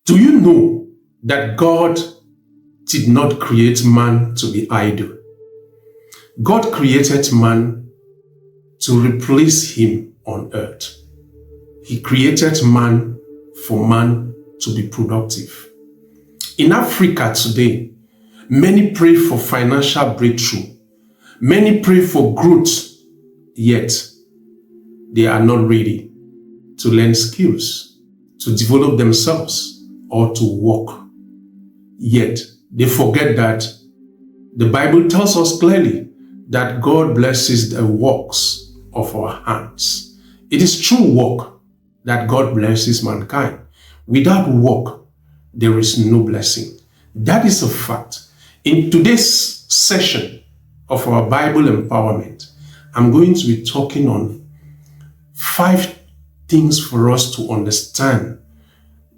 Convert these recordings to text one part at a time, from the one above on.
Do you know that God did not create man to be idle? God created man to replace him on earth. He created man for man to be productive. In Africa today, many pray for financial breakthrough. Many pray for growth, yet they are not ready to learn skills, to develop themselves, or to work. Yet they forget that the Bible tells us clearly that God blesses the works of our hands. It is through work that God blesses mankind. Without work, there is no blessing. That is a fact. In today's session of our Bible empowerment, I'm going to be talking on 5 things for us to understand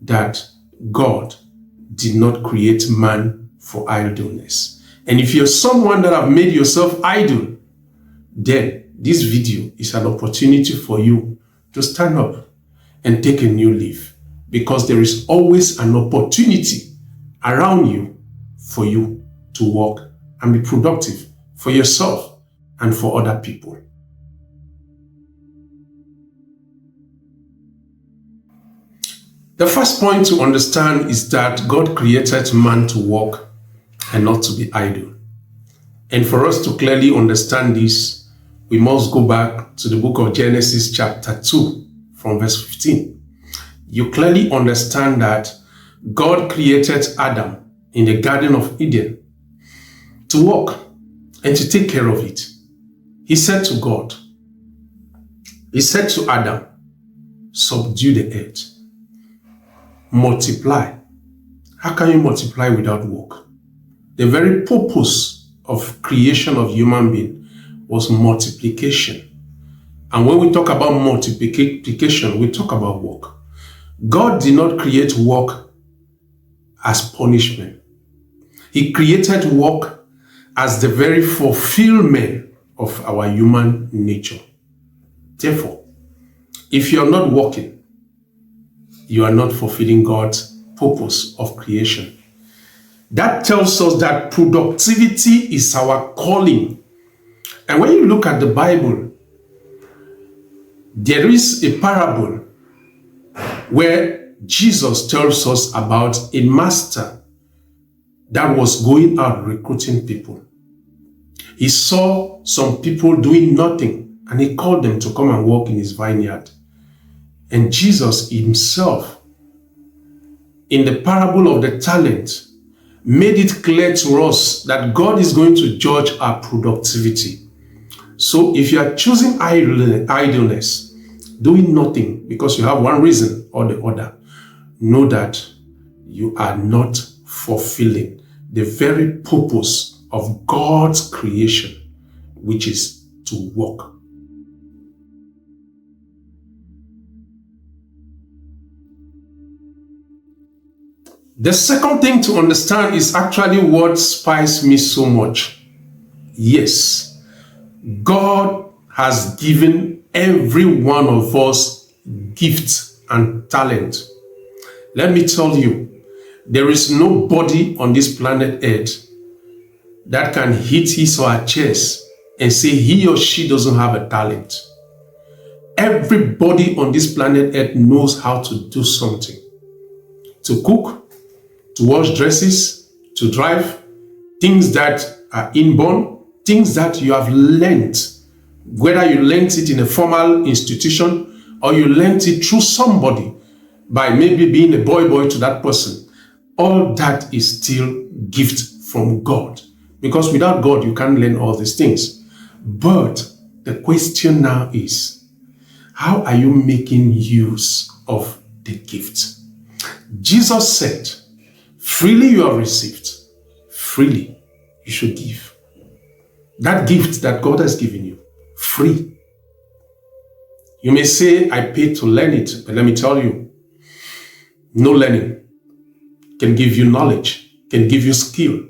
that God did not create man for idleness. And if you're someone that have made yourself idle, then this video is an opportunity for you to stand up and take a new leaf, because there is always an opportunity around you for you to work and be productive for yourself and for other people. The first point to understand is that God created man to work and not to be idle. And for us to clearly understand this, we must go back to the book of Genesis chapter 2 from verse 15. You clearly understand that God created Adam in the Garden of Eden to work and to take care of it. He said to Adam, subdue the earth. Multiply. How can you multiply without work? The very purpose of creation of human being was multiplication. And when we talk about multiplication, we talk about work. God did not create work as punishment. He created work as the very fulfillment of our human nature. Therefore, if you're not working, you are not fulfilling God's purpose of creation. That tells us that productivity is our calling. And when you look at the Bible, there is a parable where Jesus tells us about a master that was going out recruiting people. He saw some people doing nothing and he called them to come and work in his vineyard. And Jesus himself, in the parable of the talent, made it clear to us that God is going to judge our productivity. So if you are choosing idleness, doing nothing because you have one reason or the other, know that you are not fulfilling the very purpose of God's creation, which is to work. The second thing to understand is actually what inspires me so much. Yes, God has given every one of us gifts and talent. Let me tell you, there is nobody on this planet Earth that can hit his or her chest and say he or she doesn't have a talent. Everybody on this planet Earth knows how to do something. To cook, to wash dresses, to drive, things that are inborn, things that you have learned, whether you learned it in a formal institution or you learned it through somebody by maybe being a boy to that person. All that is still gift from God, because without God you can't learn all these things. But the question now is, how are you making use of the gift? Jesus said, freely you have received, freely you should give. That gift that God has given you, free. You may say, I paid to learn it, but let me tell you, no learning can give you knowledge, can give you skill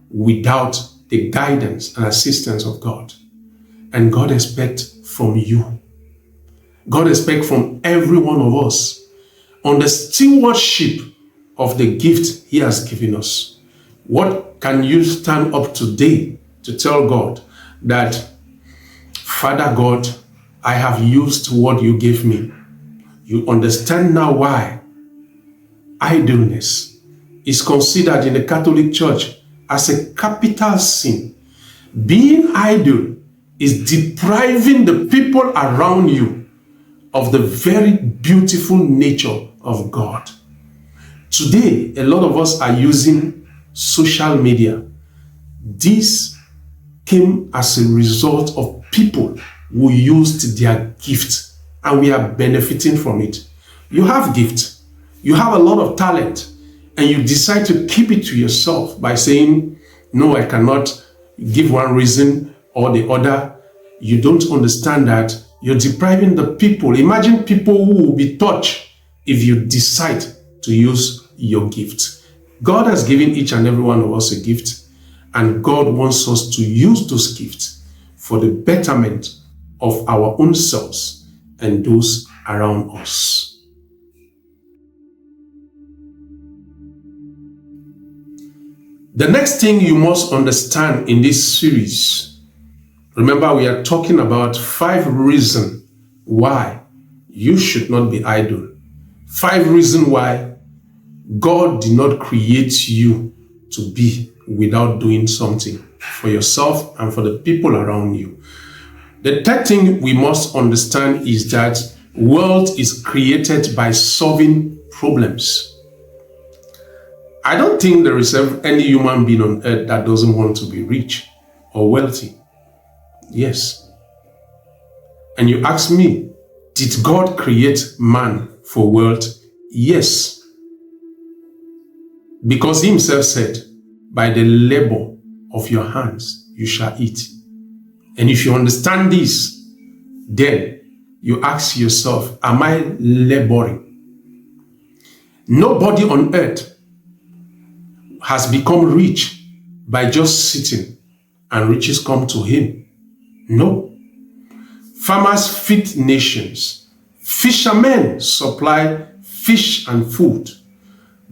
without the guidance and assistance of God. And God expects from you, God expects from every one of us, on the stewardship of the gift he has given us. What can you stand up today to tell God that, Father God, I have used what you gave me. You understand now why idleness is considered in the Catholic Church as a capital sin. Being idle is depriving the people around you of the very beautiful nature of God. Today, a lot of us are using social media. This came as a result of people who used their gift, and we are benefiting from it. You have gift, you have a lot of talent, and you decide to keep it to yourself by saying, no, I cannot give one reason or the other. You don't understand that you're depriving the people. Imagine people who will be touched if you decide to use your gift. God has given each and every one of us a gift, and God wants us to use those gifts for the betterment of our own selves and those around us. The next thing you must understand in this series, remember we are talking about 5 reasons why you should not be idle. 5 reasons why God did not create you to be without doing something for yourself and for the people around you. The third thing we must understand is that wealth is created by solving problems. I don't think there is any human being on earth that doesn't want to be rich or wealthy. Yes. And you ask me, did God create man for wealth? Yes. Because he himself said, by the labor of your hands you shall eat. And if you understand this, then you ask yourself, am I laboring? Nobody on earth has become rich by just sitting and riches come to him. No. Farmers feed nations. Fishermen supply fish and food.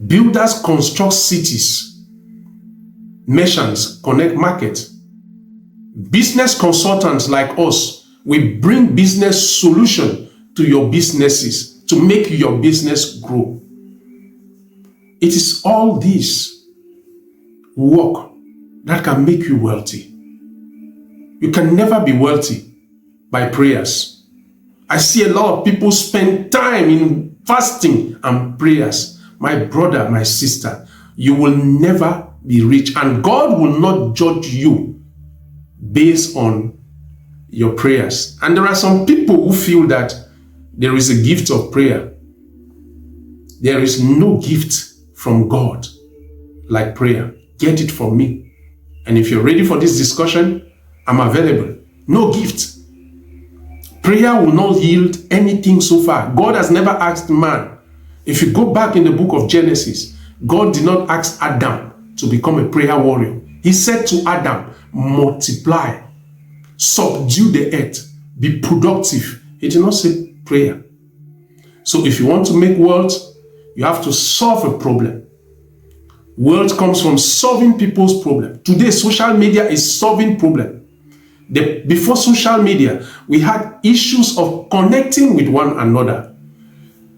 Builders construct cities. Merchants connect markets. Business consultants like us, we bring business solution to your businesses to make your business grow. It is all this work that can make you wealthy. You can never be wealthy by prayers. I see a lot of people spend time in fasting and prayers. My brother, my sister, you will never be rich, and God will not judge you based on your prayers. And there are some people who feel that there is a gift of prayer. There is no gift from God like prayer. Get it from me. And if you're ready for this discussion, I'm available. No gift. Prayer will not yield anything so far. God has never asked man. If you go back in the book of Genesis, God did not ask Adam to become a prayer warrior. He said to Adam, multiply, subdue the earth, be productive. He did not say prayer. So if you want to make wealth, you have to solve a problem. Wealth comes from solving people's problem. Today, social media is solving problem. Before social media, we had issues of connecting with one another.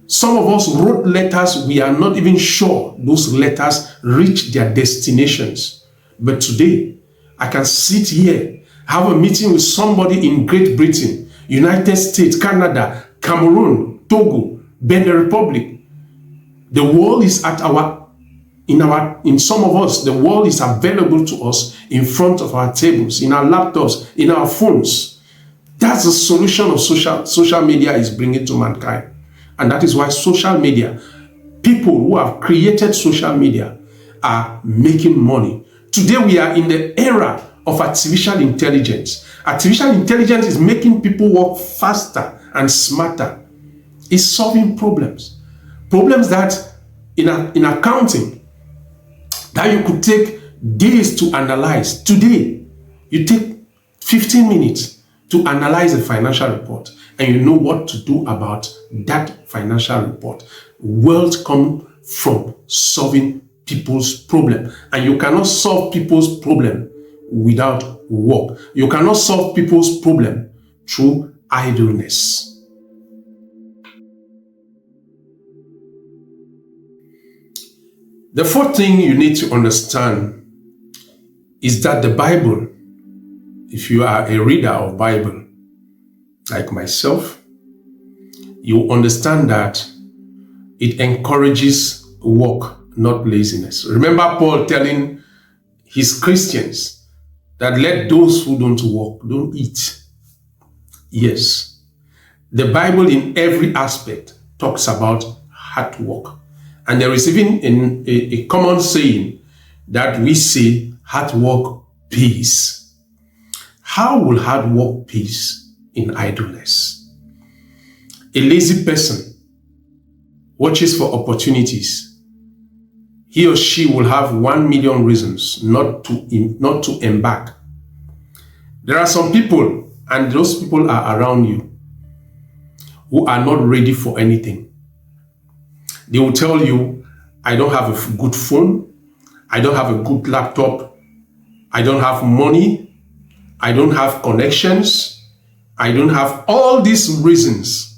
Some of us wrote letters, we are not even sure those letters reach their destinations. But today, I can sit here, have a meeting with somebody in Great Britain, United States, Canada, Cameroon, Togo, Benin Republic. The world is at in some of us, the world is available to us in front of our tables, in our laptops, in our phones. That's the solution of social media is bringing to mankind. And that is why social media, people who have created social media are making money. Today we are in the era of artificial intelligence. Artificial intelligence is making people work faster and smarter. It's solving problems. Problems that in accounting, that you could take days to analyze. Today, you take 15 minutes to analyze a financial report, and you know what to do about that financial report. Wealth comes from solving people's problem. And you cannot solve people's problem without work. You cannot solve people's problem through idleness. The fourth thing you need to understand is that the Bible, if you are a reader of Bible, like myself, you understand that it encourages work, not laziness. Remember Paul telling his Christians that let those who don't work, don't eat. Yes, the Bible in every aspect talks about hard work. And there is even a common saying that we say hard work pays. How will hard work pays in idleness? A lazy person watches for opportunities. He or she will have 1 million reasons not to embark. There are some people, and those people are around you, who are not ready for anything. They will tell you, I don't have a good phone, I don't have a good laptop, I don't have money, I don't have connections, I don't have all these reasons.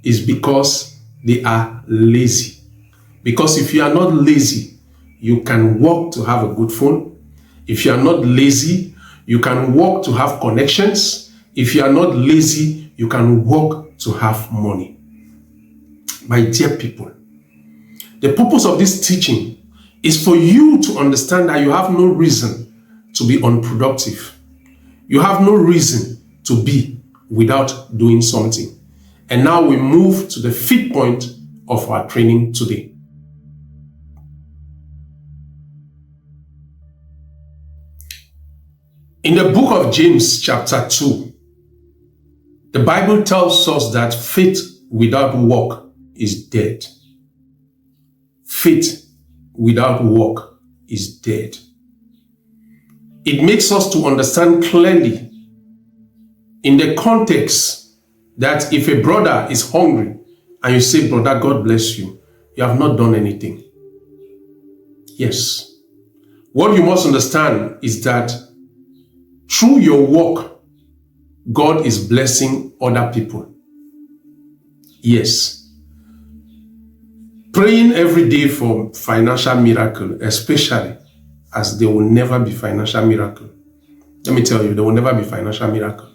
Is because they are lazy. Because if you are not lazy, you can work to have a good phone. If you are not lazy, you can work to have connections. If you are not lazy, you can work to have money. My dear people, the purpose of this teaching is for you to understand that you have no reason to be unproductive. You have no reason to be without doing something. And now we move to the fifth point of our training today. In the book of James chapter 2, the Bible tells us that faith without work is dead. Faith without work is dead. It makes us to understand clearly in the context that if a brother is hungry and you say, brother, God bless you, you have not done anything. Yes. What you must understand is that through your work, God is blessing other people. Yes. Praying every day for financial miracle, especially as there will never be financial miracle. Let me tell you, there will never be financial miracle.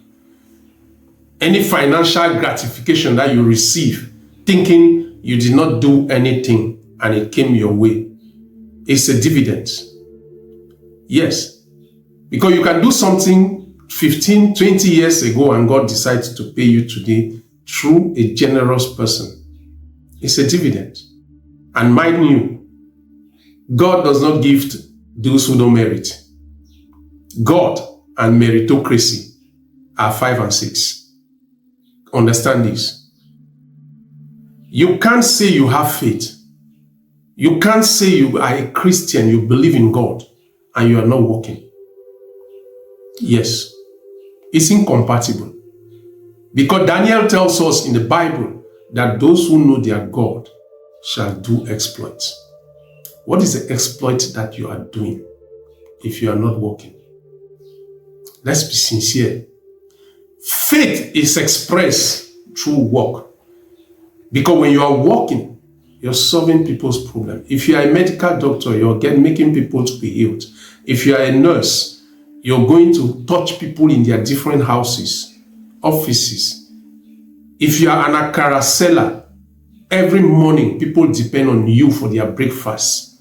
Any financial gratification that you receive, thinking you did not do anything and it came your way, is a dividend. Yes. Because you can do something 15, 20 years ago and God decides to pay you today through a generous person. It's a dividend. And mind you, God does not gift those who don't merit. God and meritocracy are 5 and 6. Understand this. You can't say you have faith. You can't say you are a Christian, you believe in God, and you are not working. Yes, it's incompatible. Because Daniel tells us in the Bible that those who know their God shall do exploits. What is the exploit that you are doing if you are not working? Let's be sincere. Faith is expressed through work. Because when you are working, you're solving people's problem. If you are a medical doctor, you're making people to be healed. If you are a nurse, you're going to touch people in their different houses, offices. If you are an akara seller, every morning people depend on you for their breakfast.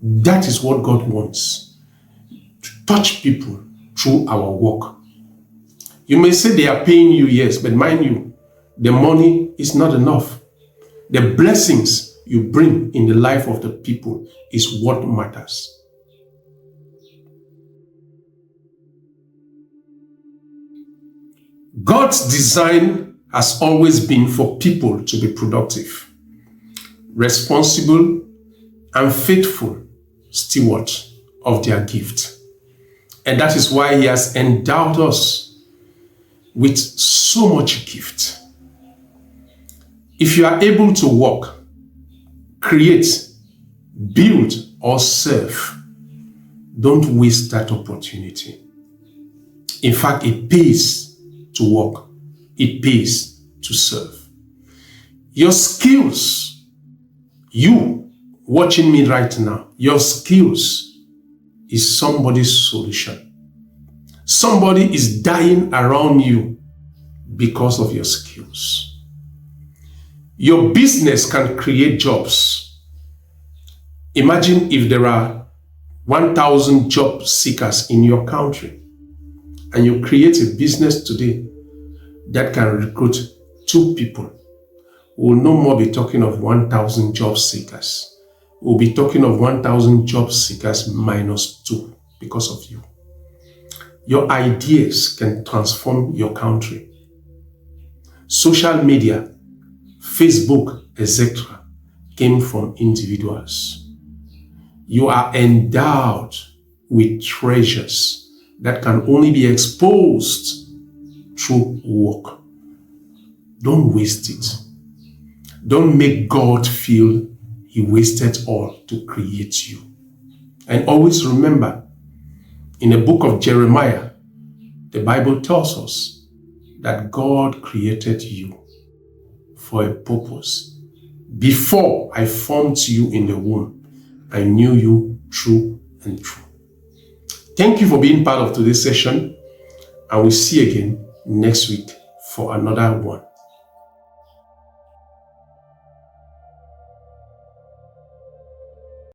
That is what God wants. To touch people through our work. You may say they are paying you, yes, but mind you, the money is not enough. The blessings you bring in the life of the people is what matters. God's design has always been for people to be productive, responsible, and faithful stewards of their gift. And that is why He has endowed us with so much gift. If you are able to work, create, build or serve, don't waste that opportunity. In fact, it pays to work. It pays to serve. Your skills, you watching me right now, your skills is somebody's solution. Somebody is dying around you because of your skills. Your business can create jobs. Imagine if there are 1,000 job seekers in your country and you create a business today that can recruit 2 people. We'll no more be talking of 1,000 job seekers. We'll be talking of 1,000 job seekers minus 2 because of you. Your ideas can transform your country. Social media, Facebook, etc. came from individuals. You are endowed with treasures that can only be exposed through work. Don't waste it. Don't make God feel He wasted all to create you. And always remember, in the book of Jeremiah, the Bible tells us that God created you for a purpose. Before I formed you in the womb, I knew you true and true. Thank you for being part of today's session, and we'll see you again next week for another one.